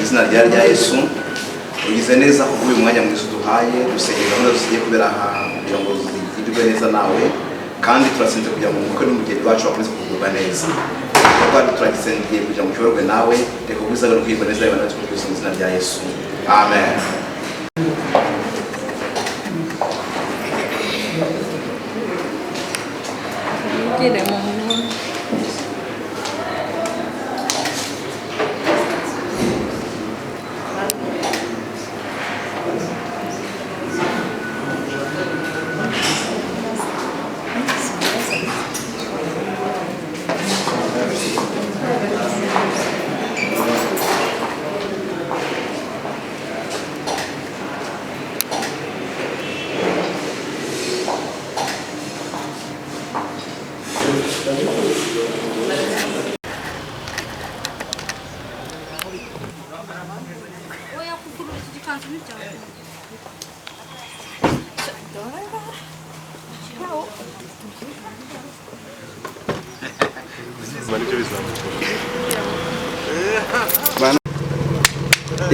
izina rya Yesu ugize neza ko uyu mwanya mwiza duhaye dusengera ngo tugiye kubera kugira ngo zigirwe neza nawe kandi turasenze kugira ngo umukwe n'umugeni wacu bakomeze kugubwa neza kandi turagisengeye kugira ngo ushobore nawe reka ubwizaga no kwigwa neza Imana tukugezaho mu izina rya Yesu amen.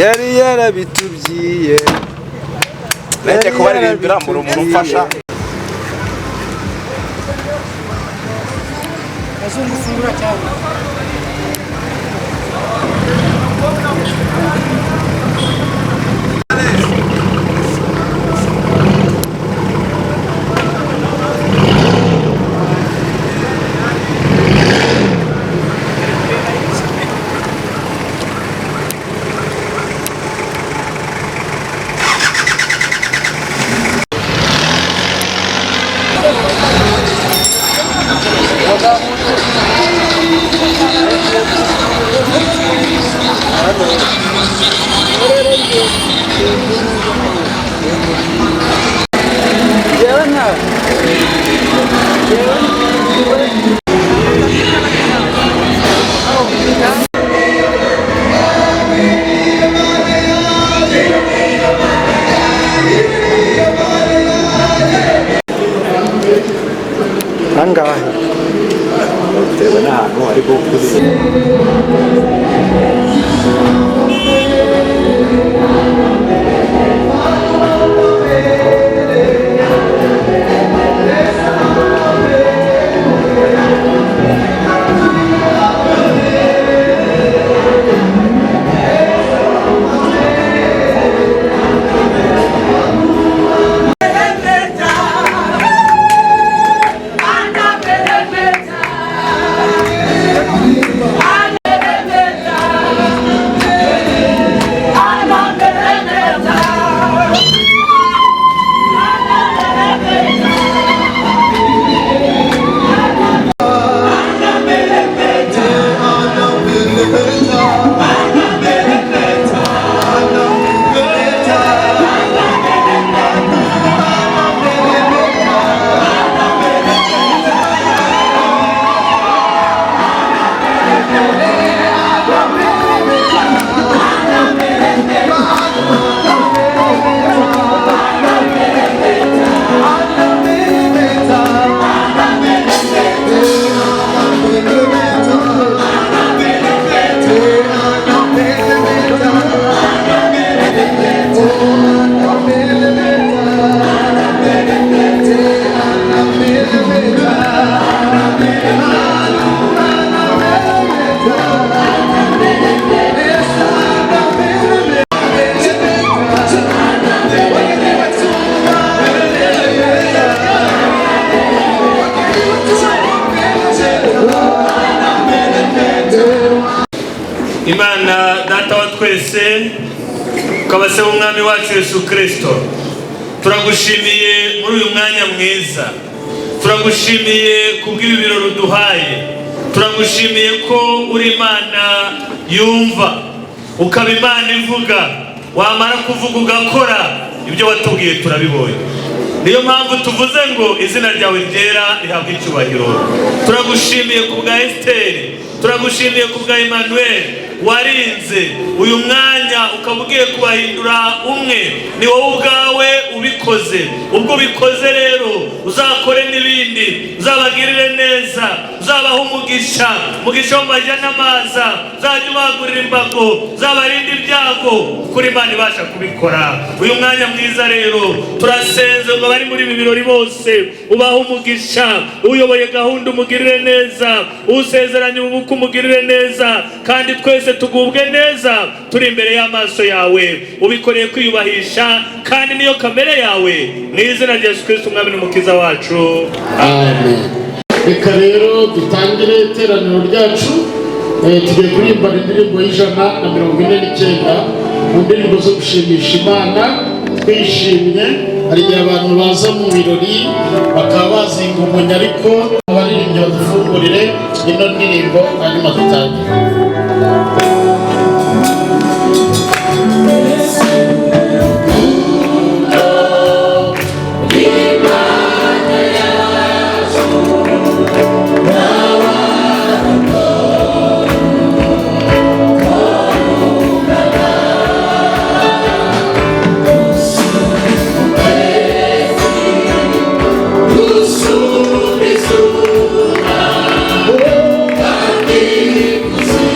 Yari yarabitubwiye najya kubaririmbira mu rumuri mfasha azungura cyane angahe bitewe n'ahantu ari gukuze Imana data wa twese kabase umwami wacu Yesu Kristo turagushimiye muri uyu mwanya mwiza, turagushimiye kubw'ibi birori uduhaye, turagushimiye ko uri Imana yumva, ukaba Imana ivuga, wamara kuvuga ugakora, ibyo watubwiye turabibonye. Niyo mpamvu tuvuze ngo izina ryawe ryera rihabwe icyubahiro. Turagushimiye kubwa Esther, turagushimiye kubwa Emmanuel warinze uyu mwanya ukaba ugiye kubahindura umwe. Ni wowe ubwawe ubikoze, ubwo ubikoze rero uzakore n'ibindi, uzabagirire neza, uzabaha umugisha wo majya n'amaza, uzajya ubagurira imbago, uzabarinda ibyago, kuri Imana ibasha kubikora. Uyu mwanya mwiza rero turasenze ngo bari muri ibi birori bose ubaha umugisha, uyoboye gahunda umugirire neza, usezeranye ubukwe umugirire neza, kandi twese tugubwe neza turi imbere y'amaso yawe, ubikoreye kwiyubahisha kandi niyo kamere yawe, mu izina rya Yesu Kristo umwami n'umukiza wacu, amen. Reka rero dutangire iteraniro ryacu, tugiye kuririmba indirimbo y'Ijana na 49 mu ndirimbo zo gushimisha Imana twishimye. Hari igihe abantu baza mu birori bakaba bazinga umenya, ariko abaririmbyi badufungurire ino ndirimbo hanyuma dutangire. Thank you.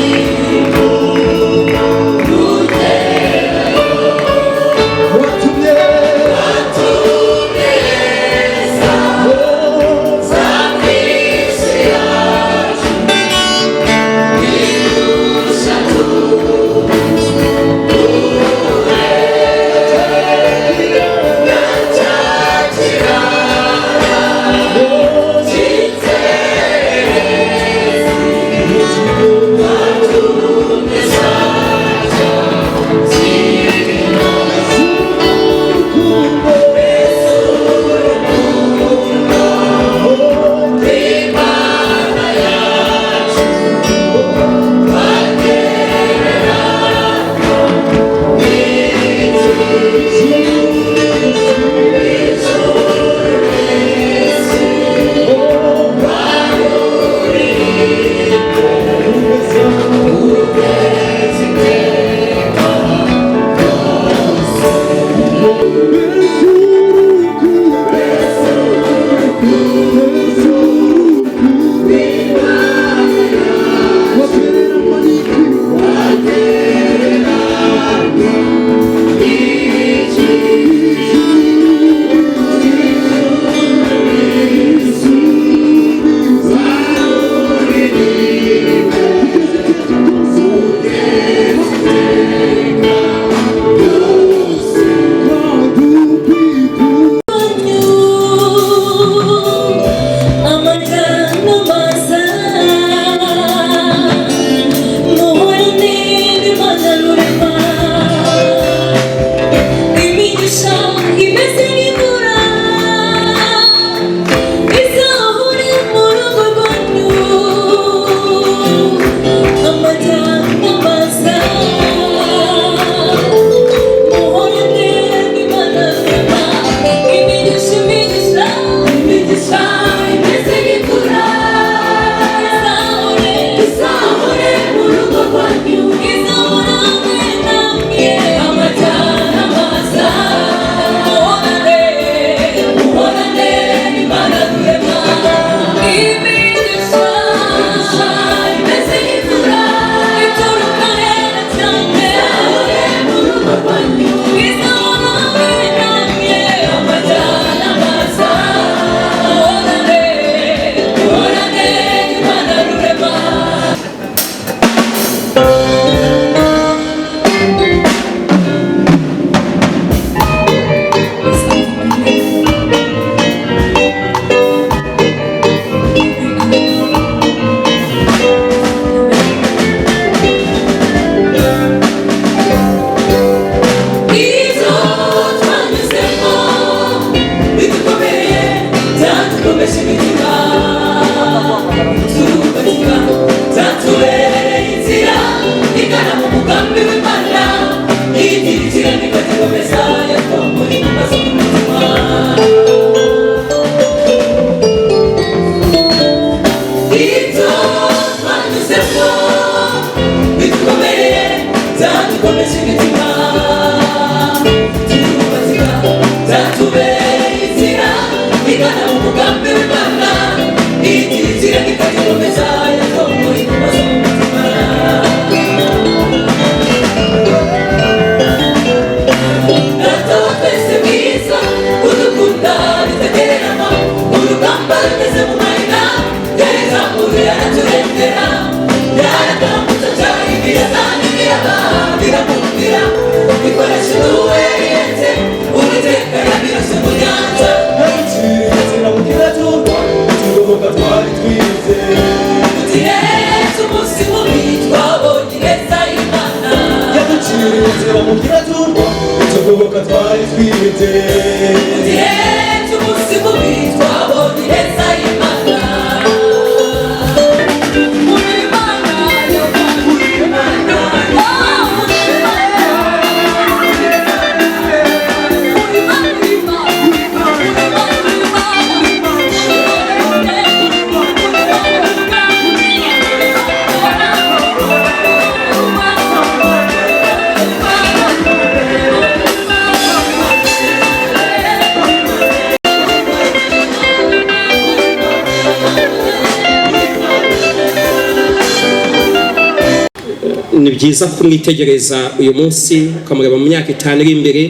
ni byiza kumwitegereza uyu munsi ukamureba mu myaka 5 iri imbere,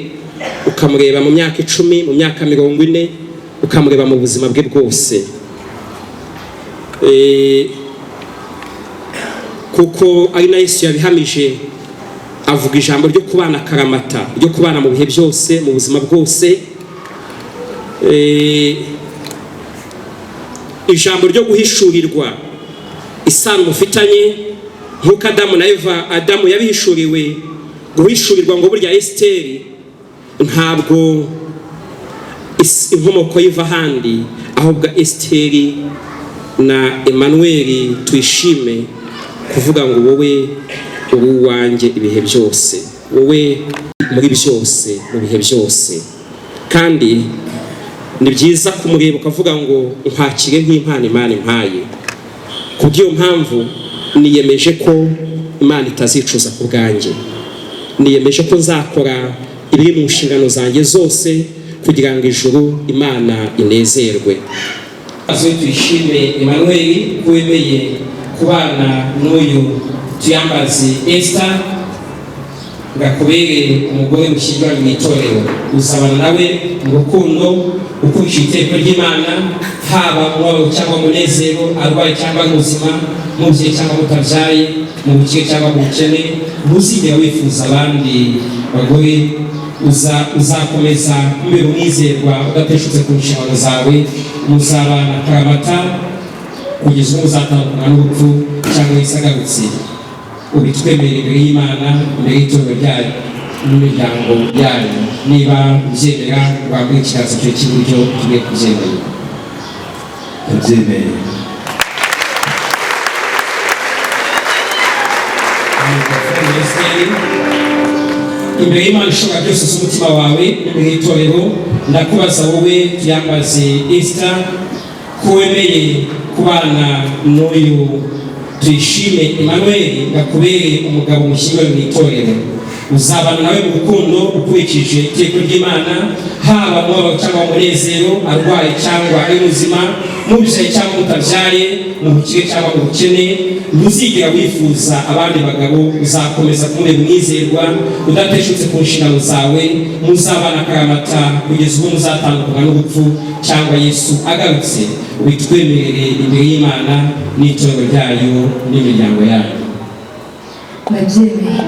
ukamureba mu myaka 10, mu myaka 40, ukamureba mu buzima bwe bwose. Kuko ari na Yesu yabihamije, avuga ijambo ryo kubana karamata, ryo kubana mu bihe byose, mu buzima bwose. Ijambo ryo guhishurirwa isano mufitanye, nk'uko Adamu na Eva, Adamu yabihishuriwe guhishurirwa ngo burya Esther ntabwo inkomoko yiva handi, ahubwo Esther na Emmanuel twishime kuvuga ngo wowe uri uwanjye ibihe byose, wowe muri byose, mu bihe byose. Kandi ni byiza kumureba ukavuga ngo nkwakire nk'impano Imana impaye. Kubw'iyo mpamvu niyemeje ko Imana itazicuza ku bwanjye, niyemeje ko nzakora ibiri mu nshingano zanjye zose kugira ngo ijuru Imana inezerwe. Tuyishime Emmanuel ko wemeye kubana n'uyu tuyambaze Esther, ngakubere umugore mushyirwa mu itorero, uzabana nawe mu rukundo, ukurikije itegeko ry'Imana, haba mu cyangwa munezero, arwaye cyangwa muzima, mubye cyangwa mutabyaye, mu bukire cyangwa mu bukene. Ntuzigera wifuza abandi bagore, uzakomeza kumbera umwizerwa udateshutse ku nshingano zawe. Muzabana karamata kugeza ubwo muzatandukana n'urupfu cyangwa Yesu agarutse. Ubitwemerere imbere y'Imana, imbere y'itorero ryayo n'imiryango yayo. Niba ubyemera, wambaye ikiganza cyawe cy'iburyo tugiye kubyemera. Ndabyemeye. Imbere y'Imana ishobora byose z'umutima wawe n'imbere y'itorero, ndakubaza wowe tuyambaze Esther ko wemeye kubana n'uyu tuyishime Emmanuel, ngakubere umugabo mushyirwa mu itorero. Uzabana nawe mu rukundo, ukurikije itegeko ry'Imana, haba mu cyangwa munezero, arwaye cyangwa ari muzima, mubyaye cyangwa mutabyaye, mu bukire cyangwa mu bukene. Ntuzigera wifuza abandi bagabo, uzakomeza kumubera umwizerwa udateshutse ku nshingano zawe. Muzabana karamata kugeza ubwo muzatandukana n'urupfu cyangwa Yesu agarutse. Ubitwemerere imbere y'Imana n'itorero ryayo n'imiryango yayo. Ndabyemeye.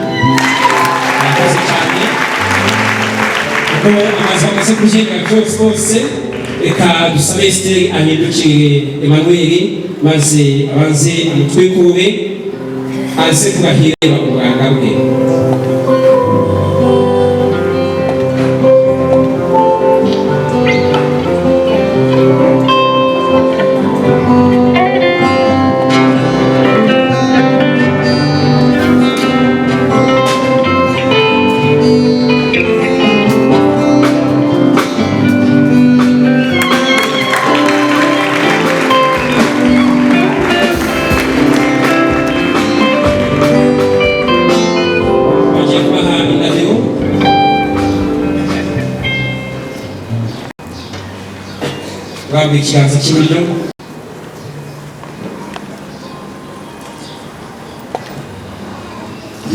Murakoze cyane. Kuko amaze kubyemera byose bose, reka dusabe Esther ahindukire Emmanuel, maze abanze amutwikure aze kurahirira uburanga bwe. Wambaye ikiganza cy'iburyo.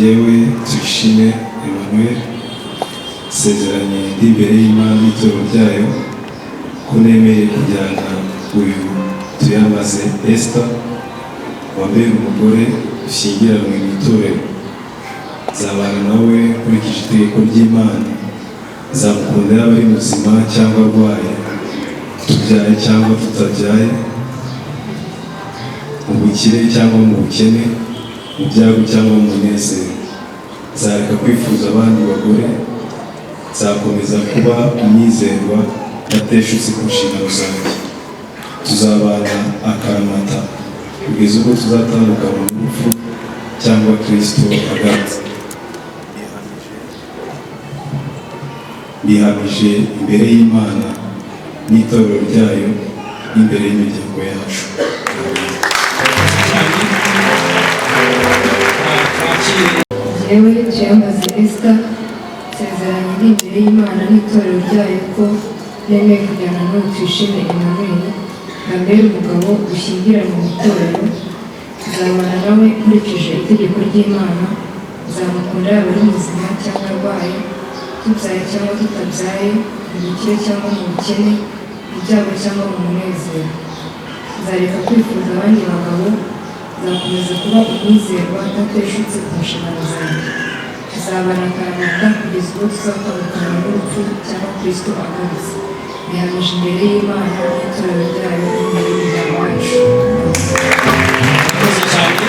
Yewe tuyishime Emmanuel, sezeranye ndi imbere y'Imana n'itorero ryayo ko nemeye kujyana uyu tuyambaze Esther, wambere umugore ushyingiranwe mu itorero. Nzabana nawe nkurikije itegeko ry'Imana, nzamukunda yaba ari muzima cyangwa arwaye, tubyaye cyangwa tutabyaye, mu bukire cyangwa mu bukene, mu byago cyangwa mu munezero. Nzareka kwifuza abandi bagore, nzakomeza kuba umwizerwa nateshutse ku nshingano zanjye. Tuzabana akaramata kugeza ubwo tuzatandukana n'urupfu cyangwa Kristo agarutse. Bihamije imbere y'Imana n'itorero ryayo n'imbere y'imiryango yacu. Yewe tuyambaze Esther, sezeranye ndi imbere y'Imana n'itorero ryayo ko nemeye kujyana n'uyu tuyishime Emmanuel, ngambere umugabo ushyingiranwe mu itorero. Tuzabana nawe nkurikije itegeko ry'Imana, nzamukunda yaba ari muzima cyangwa arwaye, tubyaye cyangwa tutabyaye, mu bukire cyangwa mu bukene, mu byago cyangwa mu munezero. Nzareka kwifuza abandi bagabo, nzakomeza kuba umwizerwa ntateshutse ku nshingano zanjye. Tuzabana akaramata kugeza ubwo tuzatandukana n'urupfu cyangwa Kristo agarutse. Bihamije imbere y'Imana n'itorero ryayo n'imbere y'umuryango wacu. Murakoze cyane.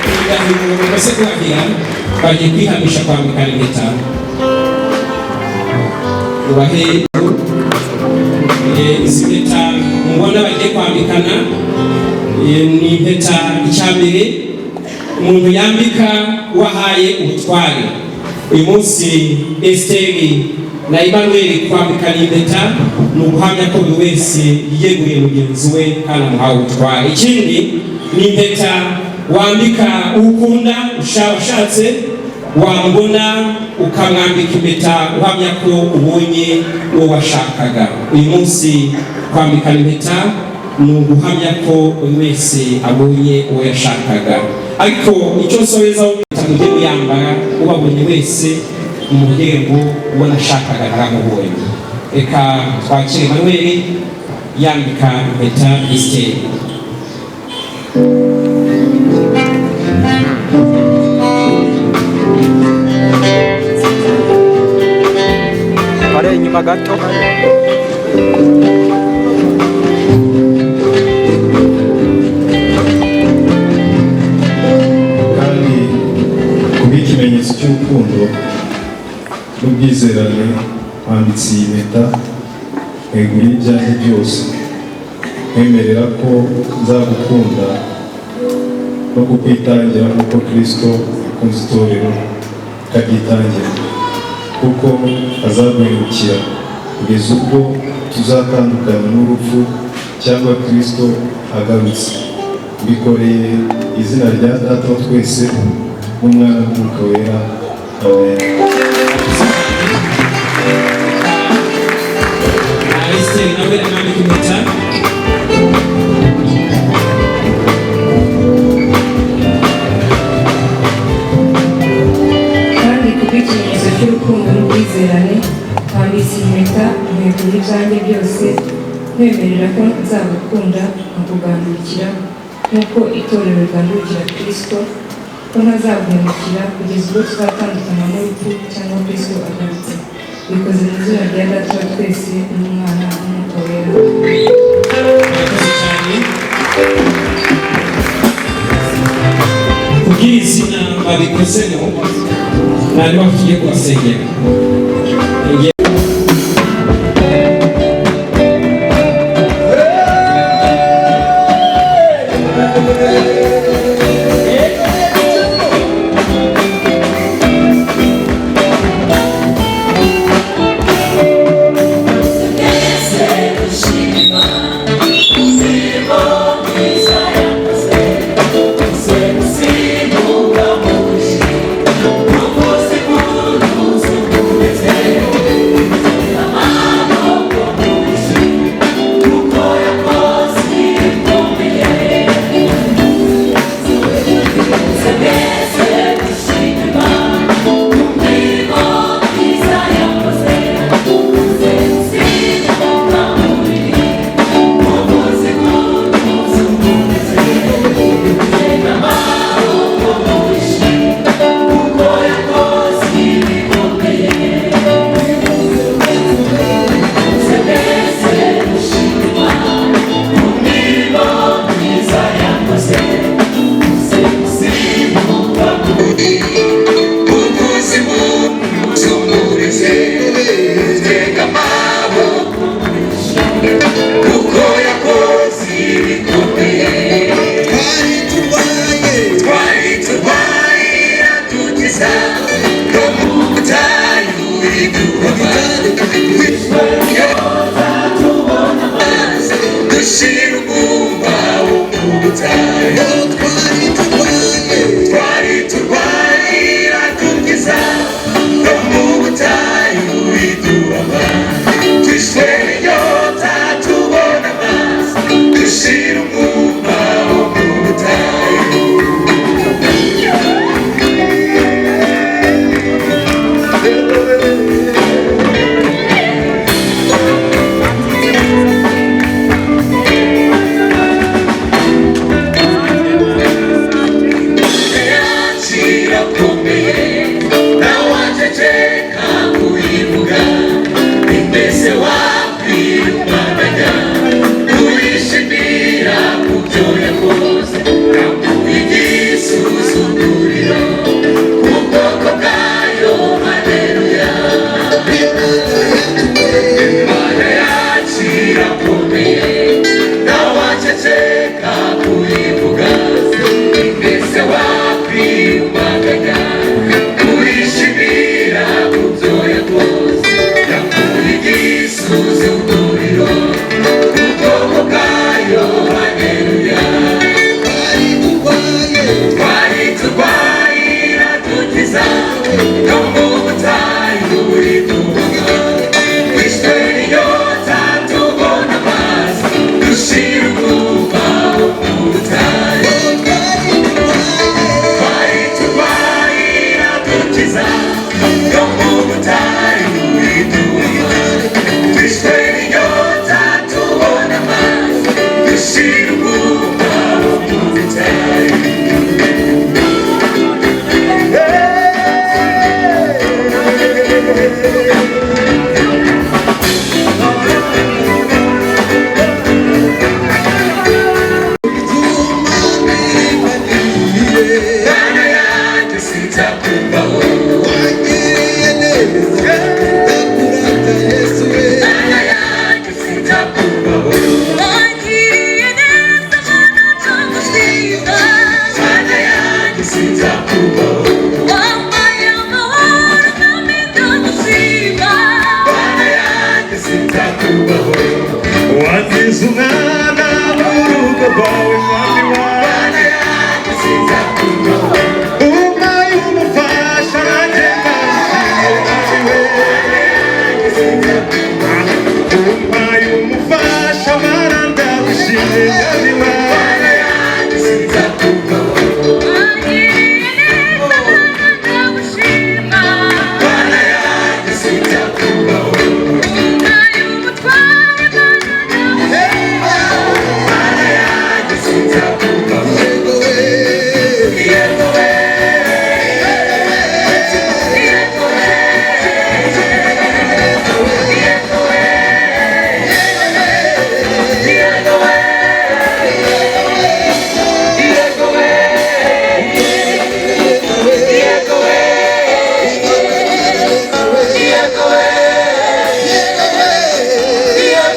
Ibiganiro bimaze kurangira bagiye kwihamisha kwambikana impeta. Ubahe izi mpeta mubona bagiye kwambikana ni impeta icyambere umuntu yambika wahaye ubutware. Uyu munsi Esther na Emmanuel kwambikana impeta ni uguhamya ko buri wese yiyeguriye mugenzi we kandi amuhawe ubutware. Ikindi ni impeta wambika ukunda ushatse wamubona ukamwambika impeta uhamya ko ubonye uwo washakaga. Uyu munsi kwambikana impeta ni uguhamya ko buri wese abonye uwo yashakaga. Ariko icyo nsorezaho mujye muyambara ubabonye wese mu muryango uwo nashakaga ntaramubonye. Reka twakire Emmanuel yambika impeta Esther. Pare inyuma gato. kandi kubw'ikimenyetso cy'urukundo n'ubwizerane wambitse iyi mpeta nkeguriye ibyanjye byose, nkwemerera ko nzagukunda no kukwitangira nk'uko Kristo yakunze itorero akaryitangira, kuko azaguhemukira kugeza ubwo tuzatandukana n'urupfu cyangwa Kristo agarutse. Mbikoreye izina rya Data wa twese n'Umwana n'Umwuka wera. Amen. Esther nawe amambika impeta. Kandi kubw'ikimenyetso cy'urukundo n'ubwizerane wambitse impeta nkeguriye ibyanjye byose, nkwemerera ko nzagukunda nkakugandukira nk'uko itorero rigandukira Kristo, ko ntazaguhemukira kugeza ubwo tuzatandukana n'urupfu cyangwa Kristo agarutse. Bikoze mu izina rya Data wa twese n'Umwana n'Umwuka wera. Murakoze cyane. Kubw'iri izina babikozemo nari bagiye kubasengera. mbese wakwiyumanganya uwishimira ku byo yakoze yakuye igisuzuguriro ku bwoko bwayo. Haleluya. Imana yacu irakomeye ntawaceceka kuyivuga. Mbese wakwiyumanganya uwishimira ku byo yakoze yakuye igisuzuguriro ku bwoko bwayo. Haleluya. Twari turwaye iradukiza no mu butayu ridubaka. Twishwe n'inyota tubona amazi dushira ubwoba mu butayu. Twari turwaye iradukiza no mu butayu ridubaka. Twishwe n'inyota tubona amazi dushira ubwoba mu butayu. Bana yanjye sitakuvaho. Bana yanjye sitakuvaho. Bana yanjye sitakuvaho. Bana yanjye sitakuvaho. Wagize umwana mu rugo rwawe mwami wawe. Bana yanjye sitakuvaho. Umpaye umufasha nanjye ndagushimiye mwami we. Umpaye umufasha mana ndagushimiye mwami wawe. Bana yanjye sitakuvaho. Bana yanjye sitakuvaho. Bana yanjye sitakuvaho. Yego we. Yego we. Yego we. Yego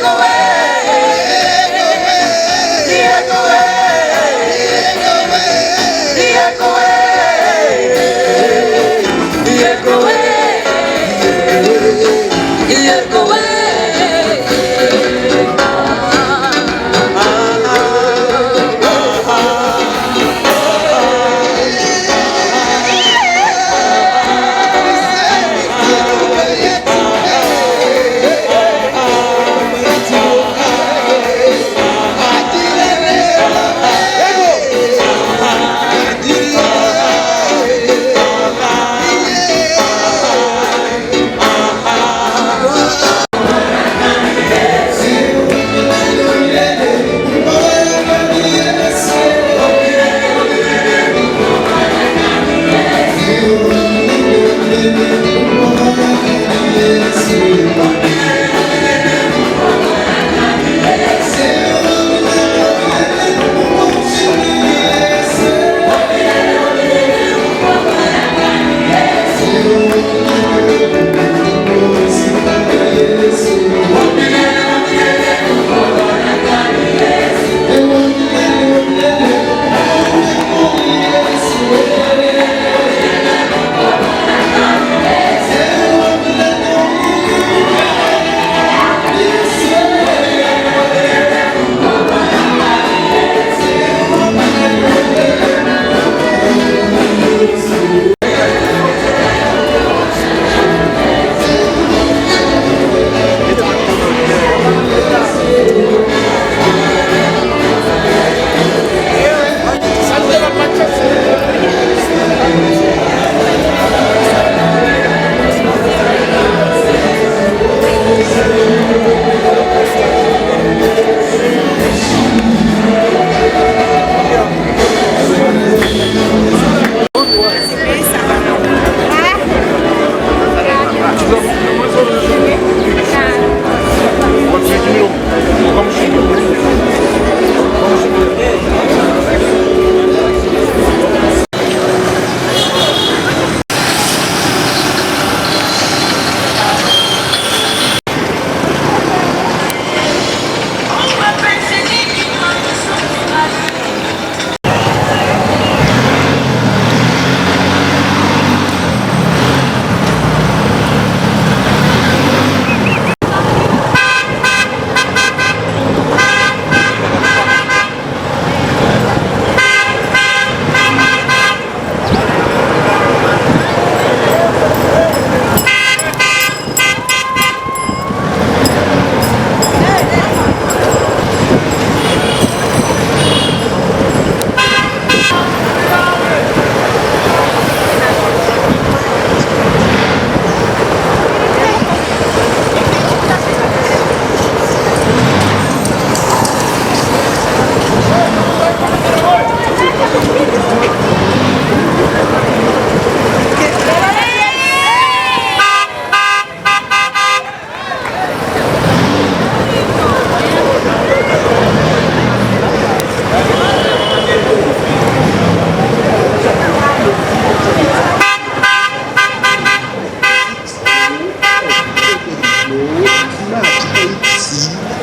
we. Yego we. Yego we.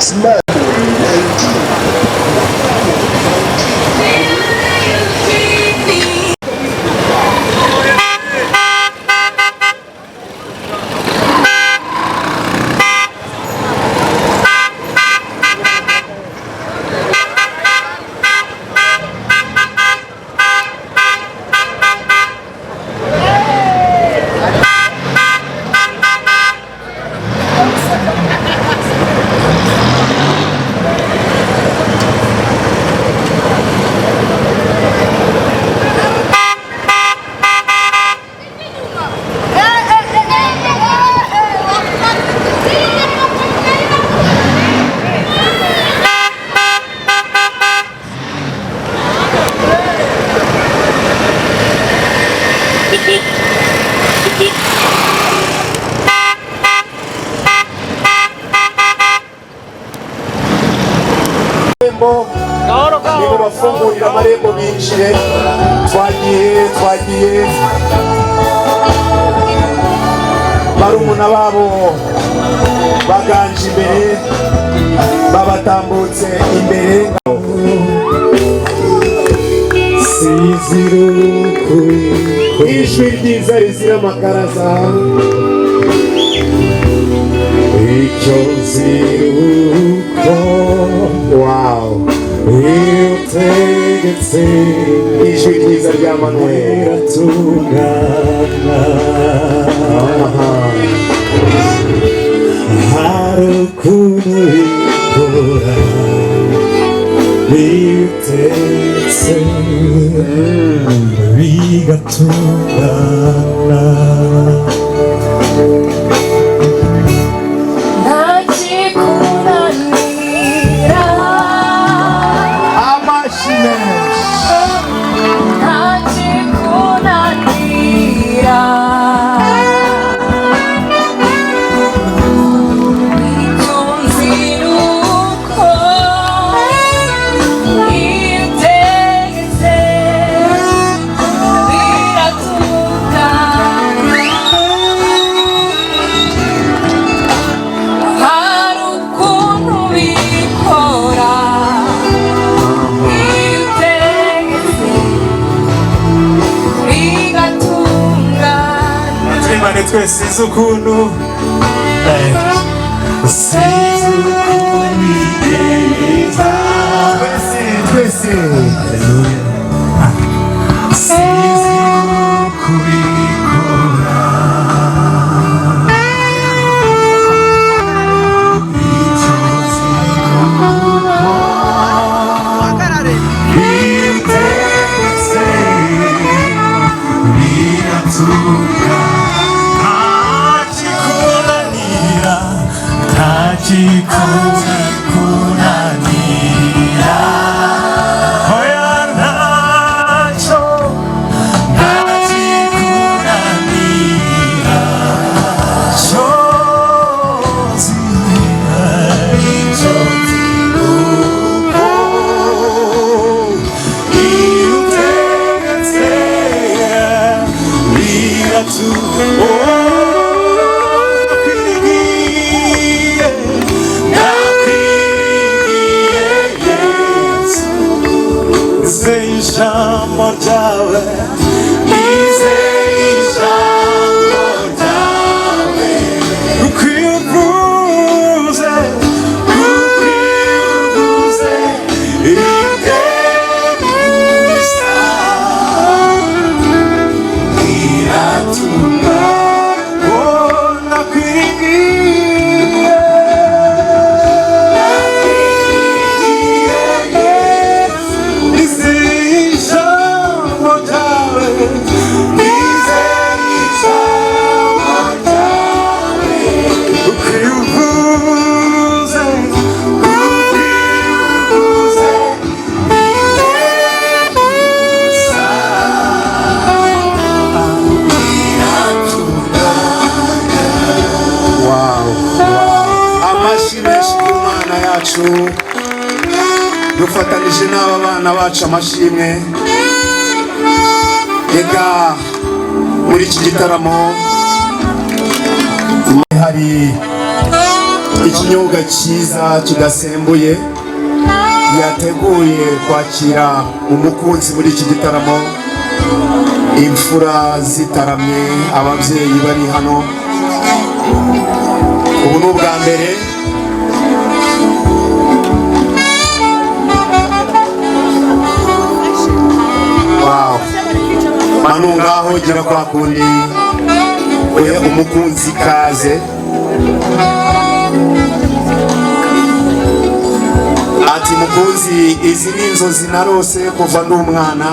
smell. Nibo bafungurira amarembo binjire. Twagiye barumuna babo baganje imbere, babatambutse imbere. Ijwi ryiza rizira amakaraza, icyo nziruko. Wow, utegetse ijwi ryiza rya Emmanuel atungana. Hari ukuntu bikora bitegetse bigatungana. Natwe size ukuntu bigeza, twese size kubikora. Icyo bitegetse biratuka. Kunanira hoya nacho kunanira chozi iutegetse biratu. Ijambo ryawe, ijambo ryawe, ukwivuze ibyegusa iratunga. Nakwigiye dufatanije n'aba bana bacu amashimwe. Ega muri iki gitaramo hari ikinyobwa cyiza kidasembuye yateguye kwakira umukunzi muri iki gitaramo. Imfura zitaramye, ababyeyi bari hano, ubu ni ubwa mbere. Wow, manu ngaho gira kwa kundi we umukunzi kaze. Ati mukunzi, izi ni inzozi narose kuva ndi umwana,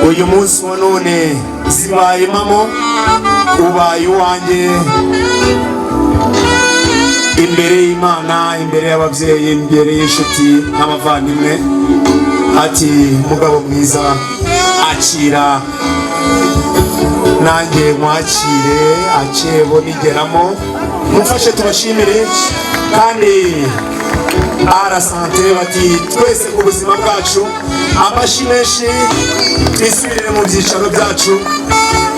uyu munsi wa none zibaye mamo, ubaye uwanjye, imbere y'Imana, imbere y'ababyeyi, imbere y'inshuti n'abavandimwe. Ati mugabo mwiza, akira nanjye mwakire, akebo nigeramo, mufashe tubashimire. Kandi arasante bati twese ku buzima bwacu, amashi menshi, twisubirire mu byicaro byacu,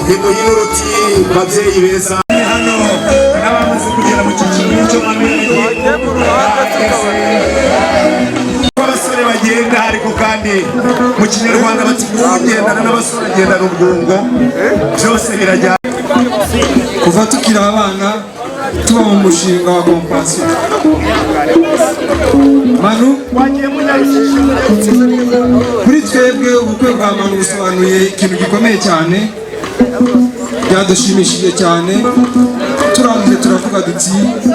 nimuhine uruti babyeyi beza. Hano n'abamaze kugera mu cyiciro cyo abasore bagenda, ariko kandi mu kinyarwanda bati ugendana n'abasore agendana ubwungo, byose birajyana. Kuva tukiri abana tuba mu mushinga wa kompasiyo, Manu kuri twebwe ubukwe bwa Manu busobanuye ikintu gikomeye cyane, byadushimishije cyane. Turangije turavuga duti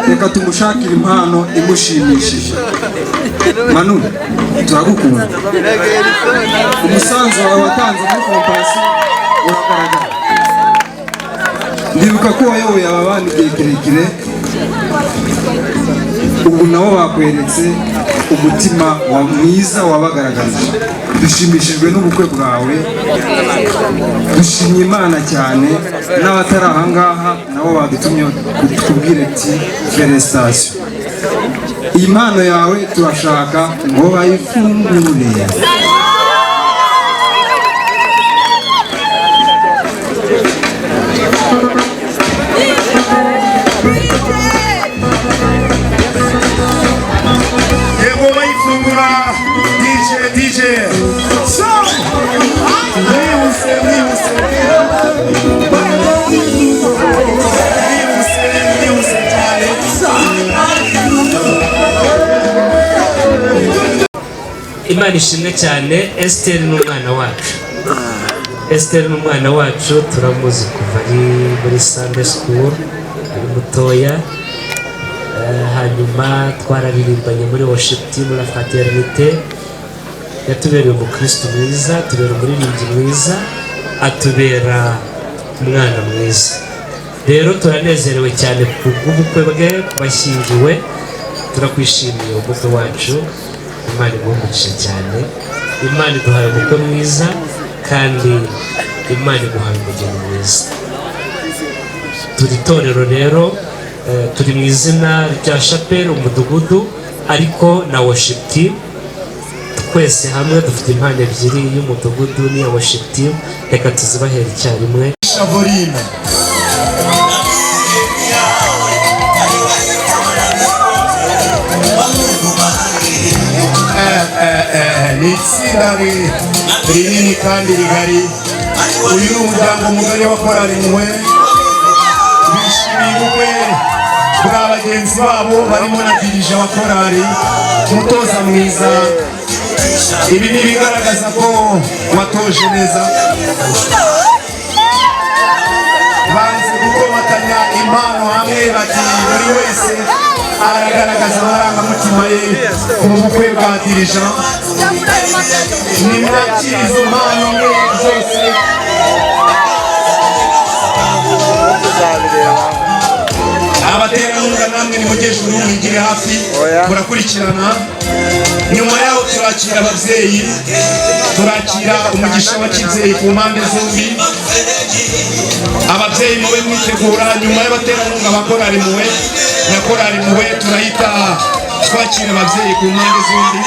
reka tumushakire impano imushimishije. Manu, turagukunda, umusanzu wawe watanze muri kompasiyo uragaragara. Ndibuka ko wayoboye aba bana igihe kirekire, ubu nabo bakweretse umutima wa mwiza wabagaragaje. Dushimishijwe n'ubukwe bwawe, dushimye Imana cyane. N'abatari aha ngaha nabo badutumye kutubwira ati felicitation. Iyi mpano yawe turashaka ngo bayifungure. DJ so Imana ishimwe cyane. Esther ni umwana wacu, Esther ni umwana wacu, turamuzi kuva ari muri Sunday school, ari mutoya. Hanyuma twararirimbanye muri worship team la fraternité. Yatubereye umukristo mwiza, atubera umuririmbyi mwiza, atubera umwana mwiza. Rero turanezerewe cyane ku bw'ubukwe bwe, bashyingiwe. Turakwishimiye umukwe wacu, Imana igumugishe cyane. Imana iduhaye umukwe mwiza, kandi Imana iguhaye umugeni mwiza. Turi itorero rero, turi mu izina rya chapelle umudugudu, ariko na worship team. Twese hamwe dufite impano ebyiri, y'umudugudu n'iya worship team. Reka tuzibahere icyarimwe. Volume ni itsinda rinini kandi rigari. Uyu ni umuryango mugari wa korali impuhwe, bishimiye ubukwe bwa bagenzi babo, barimo na dirija wa korali, umutoza mwiza. Ibi ni ibigaragaza ko watoje neza. Banze gukomatanya impano hamwe, bati buri wese aragaragaza amarangamutima ye mu bukwe bwa dirija. Nimwakire izo mpano zose. Abaterankunga namwe nimugeje urumwigire hafi, murakurikirana. Nyuma yaho turakira ababyeyi, turakira umugisha w'akibyeyi ku mpande zombi. Ababyeyi mube mwitegura, nyuma y'abaterankunga ba korali impuhwe na korali impuhwe turahita twakira ababyeyi ku mpande zombi.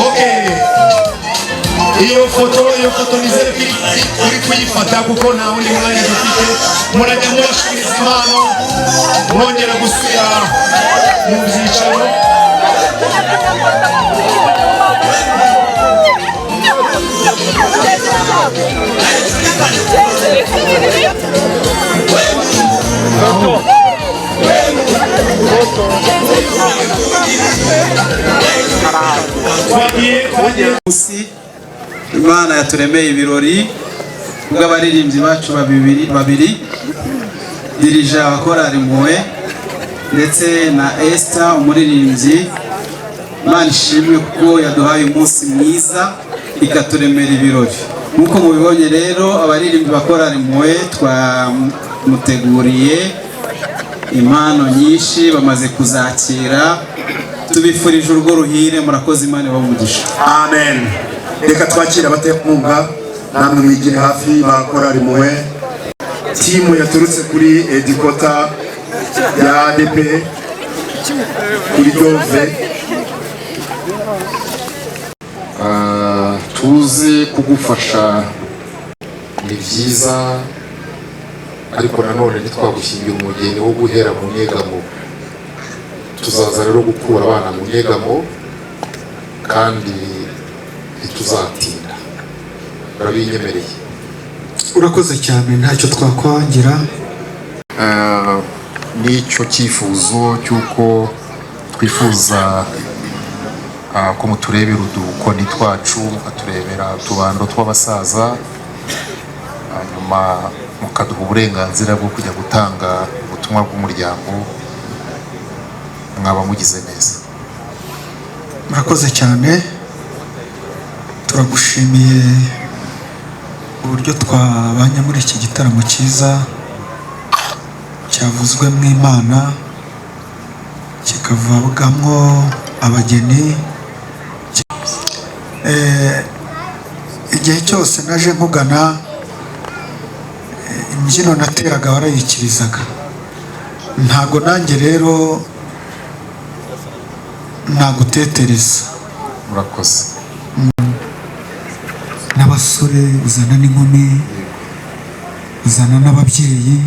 Okay. iyo foto nizere uri kuyifata kuko nta wundi mwanya dufite. Murajya mubashiriza impano mwongera gusubira mu byicaro. Imana yaturemeye ibirori bw'abaririmbyi bacu babiri dirije abakora rimwe ndetse na Esther umuririmbyi. Imana ishimwe kuko yaduhaye umunsi mwiza ikaturemera ibirori. Nkuko mubibonye rero abaririmbyi bakora rimwe twamuteguriye impano nyinshi bamaze kuzakira. Tubifurije urugo ruhire, murakoze, Imana ibamugisha. Amen. Reka twakira abatekunga namwe mwigire hafi bakora rimwe. Timu yaturutse kuri Edikota ya ADP kuri Dove. Tuzi kugufasha ni byiza, ariko nanone ntitwagushyingira umugeni wo guhera mu nyegamo. Tuzaza rero gukura abana mu nyegamo kandi ntituzatinda. Urabinyemereye? Urakoze cyane, ntacyo twakwangira. Nicyo cyifuzo cy'uko twifuza ko muturebera udukoni twacu, mukaturebera utubando tw'abasaza, hanyuma mukaduha uburenganzira bwo kujya gutanga ubutumwa bw'umuryango. Mwaba mugize neza. Murakoze cyane, turagushimiye uburyo twabanye muri iki gitaramo cyiza cyavuzwe mu Imana kikavugamo abageni. Igihe cyose naje nkugana imbyino nateraga warayikirizaga, ntago nanjye rero nagutetereza. Murakoze. N'abasore uzana n'inkumi, uzana n'ababyeyi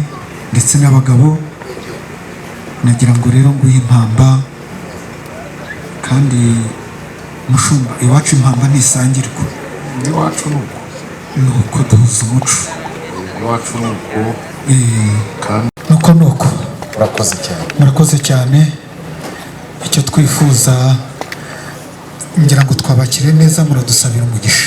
ndetse n'abagabo. Nagira ngo rero nguhe impamba, kandi mushumba, iwacu impamba ntisangirwa. Iwacu nuko duhuza umuco. Iwacu nuko kandi nuko. Murakoze cyane. Murakoze cyane. Icyo twifuza ngira ngo twabakire neza, muradusabira umugisha.